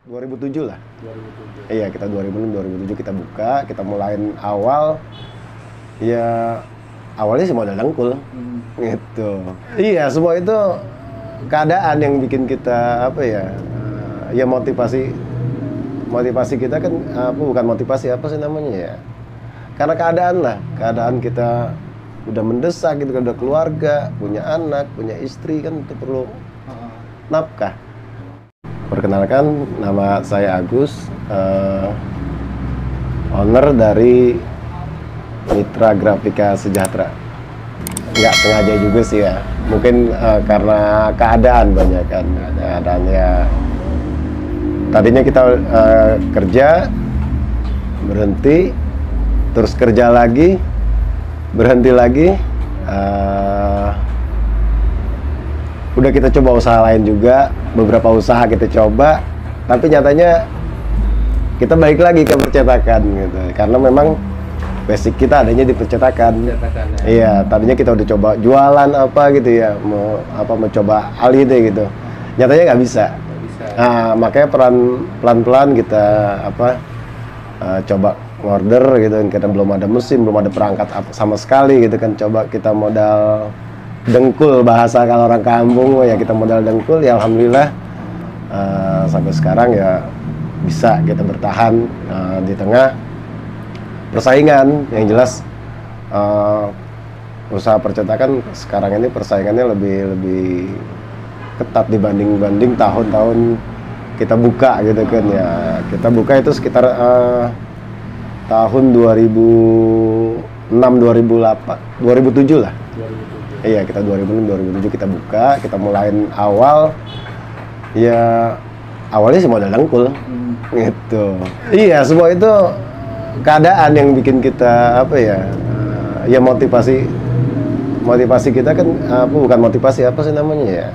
2007 lah. 2007. Iya, kita 2006 2007 kita buka, kita mulain awal ya awalnya sih modal dengkul. Gitu. Iya, semua itu keadaan yang bikin kita apa ya? Ya motivasi kita kan bukan motivasi apa sih namanya ya? Karena keadaan kita udah mendesak gitu, udah keluarga, punya anak, punya istri kan itu perlu nafkah. Perkenalkan, nama saya Agus, owner dari Mitra Grafika Sejahtera. Nggak sengaja juga sih ya, mungkin karena keadaan banyak kan, keadaan ya. Tadinya kita kerja, berhenti, terus kerja lagi, berhenti lagi. Udah kita coba usaha lain juga, beberapa usaha kita coba, tapi nyatanya kita balik lagi ke percetakan gitu. Karena memang basic kita adanya di percetakan. Iya, tadinya kita udah coba jualan apa gitu ya, mau coba alih deh gitu. Nyatanya nggak bisa. Nah, makanya pelan-pelan kita coba order gitu, kita belum ada mesin, belum ada perangkat sama sekali gitu kan. Coba kita modal dengkul, bahasa kalau orang kampung ya, kita modal dengkul ya. Alhamdulillah sampai sekarang ya bisa kita bertahan di tengah persaingan. Yang jelas usaha percetakan sekarang ini persaingannya lebih ketat dibanding tahun-tahun kita buka gitu kan ya. Kita buka itu sekitar tahun 2006 2008 2007 lah. Iya, kita 2006 2007 kita buka, kita mulain awal ya awalnya sih modal dengkul. Gitu. Iya, semua itu keadaan yang bikin kita apa ya? Ya motivasi kita kan bukan motivasi apa sih namanya ya?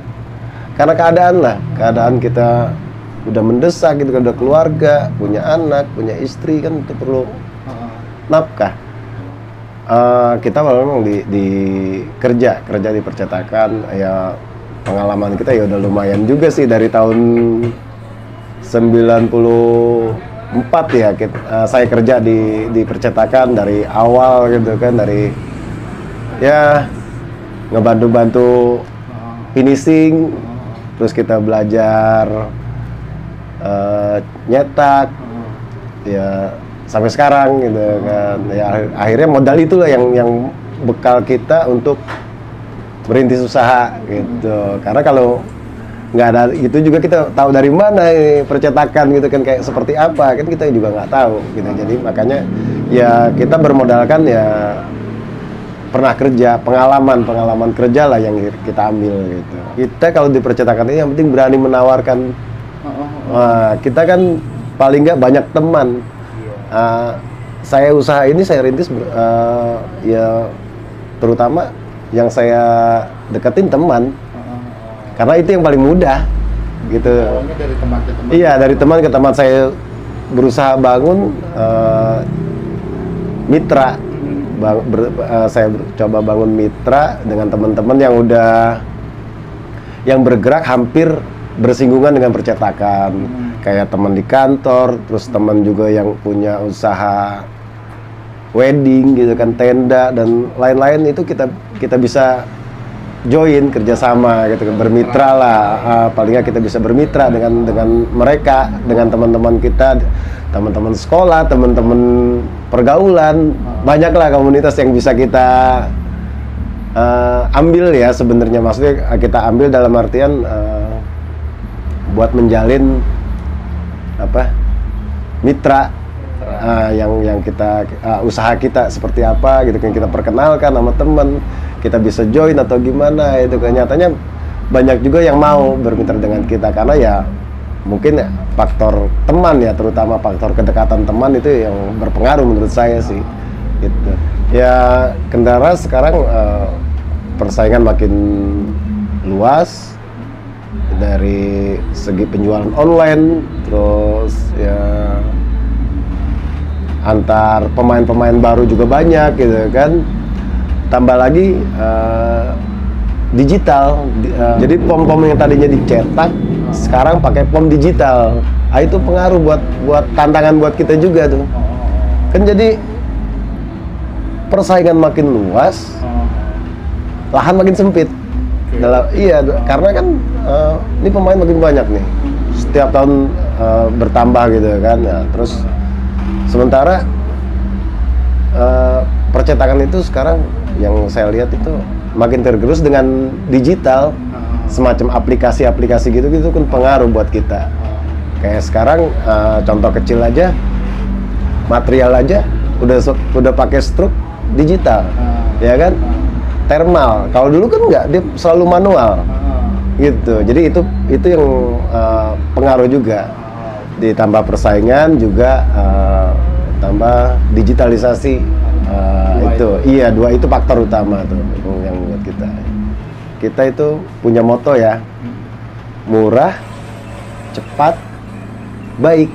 Karena keadaan kita udah mendesak gitu, udah keluarga, punya anak, punya istri kan itu perlu nafkah. Kita memang di kerja di percetakan ya, pengalaman kita ya udah lumayan juga sih dari tahun 94 ya saya kerja di percetakan dari awal gitu kan, dari ya ngebantu finishing, terus kita belajar nyetak ya sampai sekarang gitu kan ya. Akhirnya modal itulah yang bekal kita untuk merintis usaha gitu. Karena kalau nggak ada itu juga kita tahu dari mana ini percetakan gitu kan, kayak seperti apa kan kita juga nggak tahu gitu. Jadi makanya ya kita bermodalkan ya pernah kerja, pengalaman kerja lah yang kita ambil gitu. Kita kalau di percetakan ini yang penting berani menawarkan. Kita kan paling nggak banyak teman. Saya usaha ini saya rintis ya terutama yang saya deketin teman. Karena itu yang paling mudah gitu. Dari teman ke teman. Iya, dari teman ke teman saya berusaha bangun mitra. Saya coba bangun mitra dengan teman-teman yang bergerak hampir bersinggungan dengan percetakan. Kayak teman di kantor, terus teman juga yang punya usaha wedding gitu kan, tenda dan lain-lain, itu kita bisa join kerjasama gitu kan, bermitra lah. Paling nggak kita bisa bermitra dengan mereka, dengan teman-teman kita, teman-teman sekolah, teman-teman pergaulan, banyaklah komunitas yang bisa kita ambil ya sebenarnya. Maksudnya kita ambil dalam artian buat menjalin mitra yang kita usaha kita seperti apa gitu kan, kita perkenalkan sama teman, kita bisa join atau gimana itu kan. Nyatanya banyak juga yang mau bermitra dengan kita karena ya mungkin faktor teman ya, terutama faktor kedekatan teman itu yang berpengaruh menurut saya sih gitu. Ya Kendara sekarang persaingan makin luas dari segi penjualan online, terus ya antar pemain-pemain baru juga banyak gitu kan. Tambah lagi digital, jadi pom-pom yang tadinya dicetak sekarang pakai POM digital. Ah, itu pengaruh buat tantangan buat kita juga tuh. Kan jadi persaingan makin luas, lahan makin sempit. Iya, karena kan ini pemain makin banyak nih. Setiap tahun bertambah gitu kan. Nah, terus sementara percetakan itu sekarang yang saya lihat itu makin tergerus dengan digital, semacam aplikasi-aplikasi gitu kan pengaruh buat kita. Kayak sekarang contoh kecil aja, material aja udah pakai struk digital, ya kan? Thermal. Kalau dulu kan nggak, dia selalu manual, gitu. Jadi itu yang pengaruh juga. Ditambah persaingan juga, tambah digitalisasi. Dua itu faktor utama tuh yang buat kita. Kita itu punya moto ya, murah, cepat, baik.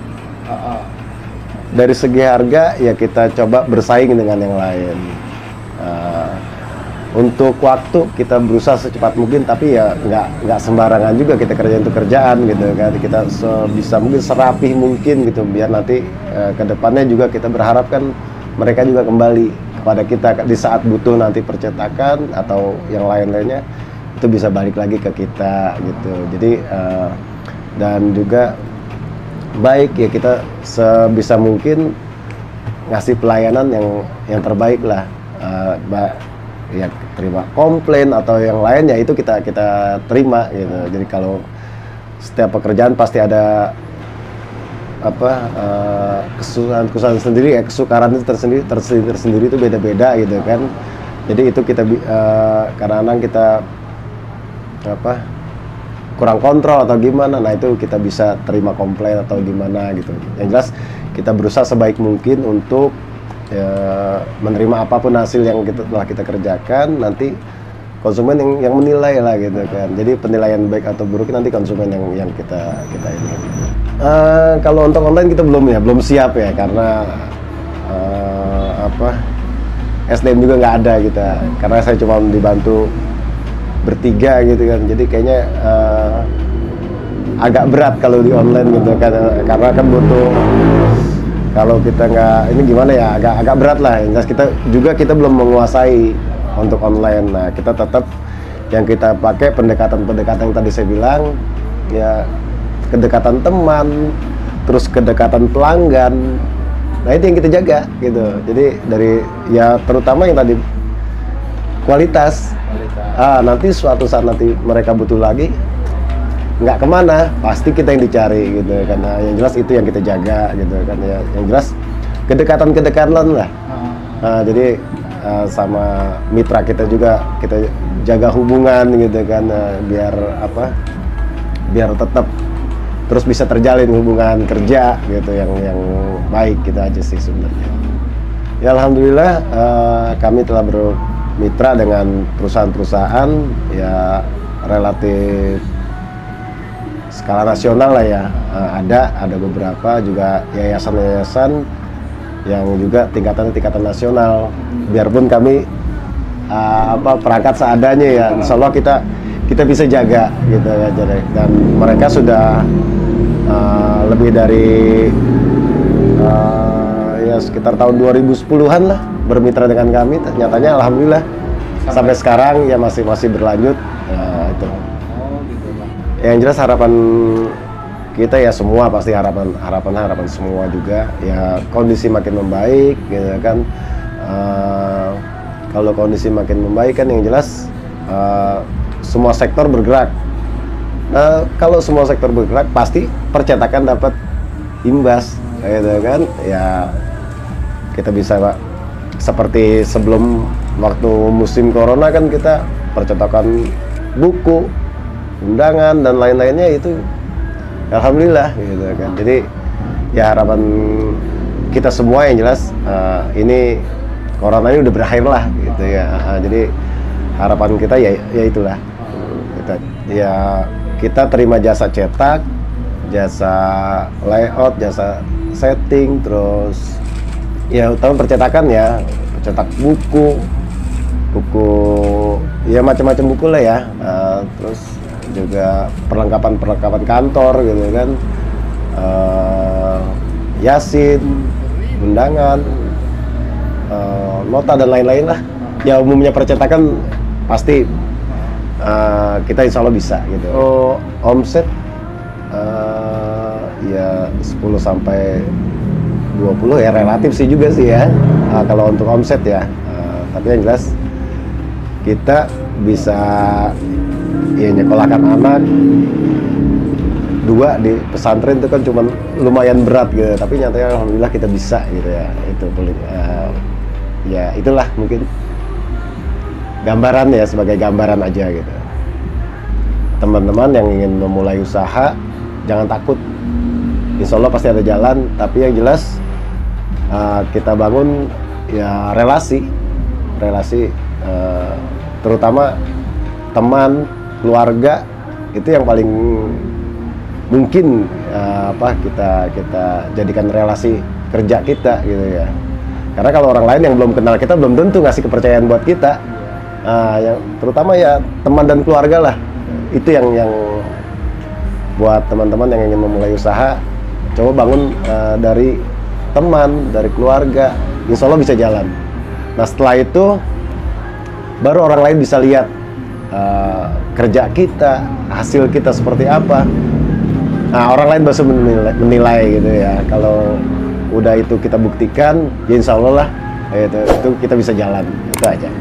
Dari segi harga ya kita coba bersaing dengan yang lain. Untuk waktu kita berusaha secepat mungkin, tapi ya nggak sembarangan juga kita kerjain untuk kerjaan gitu kan. Kita sebisa mungkin serapih mungkin gitu, biar nanti kedepannya juga kita berharap kan mereka juga kembali kepada kita di saat butuh nanti percetakan atau yang lain-lainnya, itu bisa balik lagi ke kita gitu. Jadi dan juga baik ya, kita sebisa mungkin ngasih pelayanan yang terbaik lah. Ya terima komplain atau yang lain ya itu kita terima gitu. Jadi kalau setiap pekerjaan pasti ada kesusahan sendiri, kesukaran itu tersendiri itu beda-beda gitu kan. Jadi itu kita kadang-kadang kita kurang kontrol atau gimana, nah itu kita bisa terima komplain atau gimana gitu. Yang jelas kita berusaha sebaik mungkin untuk menerima apapun hasil yang telah kita kerjakan. Nanti konsumen yang menilai lah gitu kan. Jadi penilaian baik atau buruk nanti konsumen yang kita ini. Kalau untuk online kita belum siap ya, karena SDM juga nggak ada kita. Karena saya cuma dibantu bertiga gitu kan. Jadi kayaknya agak berat kalau di online gitu kan, karena kan butuh. Kalau kita nggak, ini gimana ya, agak berat lah. Jelas kita belum menguasai untuk online. Nah, kita tetap yang kita pakai pendekatan yang tadi saya bilang, ya kedekatan teman, terus kedekatan pelanggan. Nah, itu yang kita jaga gitu. Jadi dari ya terutama yang tadi kualitas. Nanti suatu saat nanti mereka butuh lagi, nggak kemana, pasti kita yang dicari gitu. Karena yang jelas itu yang kita jaga gitu kan ya. Yang jelas kedekatan lah. Jadi sama mitra kita juga kita jaga hubungan gitu kan, biar tetap terus bisa terjalin hubungan kerja gitu yang baik gitu aja sih sebenarnya. Ya alhamdulillah kami telah bermitra dengan perusahaan-perusahaan ya relatif skala nasional lah ya. Ada beberapa juga yayasan-yayasan yang juga tingkatan nasional. Biarpun kami perangkat seadanya ya, insya Allah kita bisa jaga gitu ya. Dan mereka sudah lebih dari ya sekitar tahun 2010-an lah bermitra dengan kami. Nyatanya alhamdulillah sampai sekarang ya masih berlanjut itu. Yang jelas harapan kita ya semua pasti harapan semua juga ya kondisi makin membaik gitu kan. Kalau kondisi makin membaik kan yang jelas semua sektor bergerak. Kalau semua sektor bergerak pasti percetakan dapat imbas gitu kan. Ya kita bisa Pak, seperti sebelum waktu musim corona kan kita percetakan buku, undangan dan lain-lainnya itu alhamdulillah gitu kan. Jadi ya harapan kita semua yang jelas ini corona ini udah berakhir lah gitu ya. Jadi harapan kita ya itulah kita terima jasa cetak, jasa layout, jasa setting, terus ya utama percetakan ya, cetak buku ya macam-macam buku lah ya. Terus juga perlengkapan kantor gitu kan, yasin, undangan, nota dan lain-lain lah. Ya umumnya percetakan pasti kita insya Allah bisa gitu. Omset ya 10 sampai 20 ya relatif sih juga sih ya, kalau untuk omset ya. Tapi yang jelas kita bisa ya nyekolahkan anak 2 di pesantren itu kan cuman lumayan berat gitu, tapi nyatanya alhamdulillah kita bisa gitu ya. Itu ya itulah mungkin gambaran ya, sebagai gambaran aja gitu. Teman-teman yang ingin memulai usaha jangan takut, insya Allah pasti ada jalan. Tapi yang jelas kita bangun ya relasi, terutama teman, keluarga, itu yang paling mungkin kita jadikan relasi kerja kita gitu ya. Karena kalau orang lain yang belum kenal kita belum tentu ngasih kepercayaan buat kita. Yang terutama ya teman dan keluarga lah. Itu yang buat teman-teman yang ingin memulai usaha, coba bangun dari teman, dari keluarga, insya Allah bisa jalan. Nah setelah itu baru orang lain bisa lihat kerja kita, hasil kita seperti apa. Nah orang lain baru menilai gitu ya. Kalau udah itu kita buktikan, ya insya Allah lah itu kita bisa jalan. Itu aja.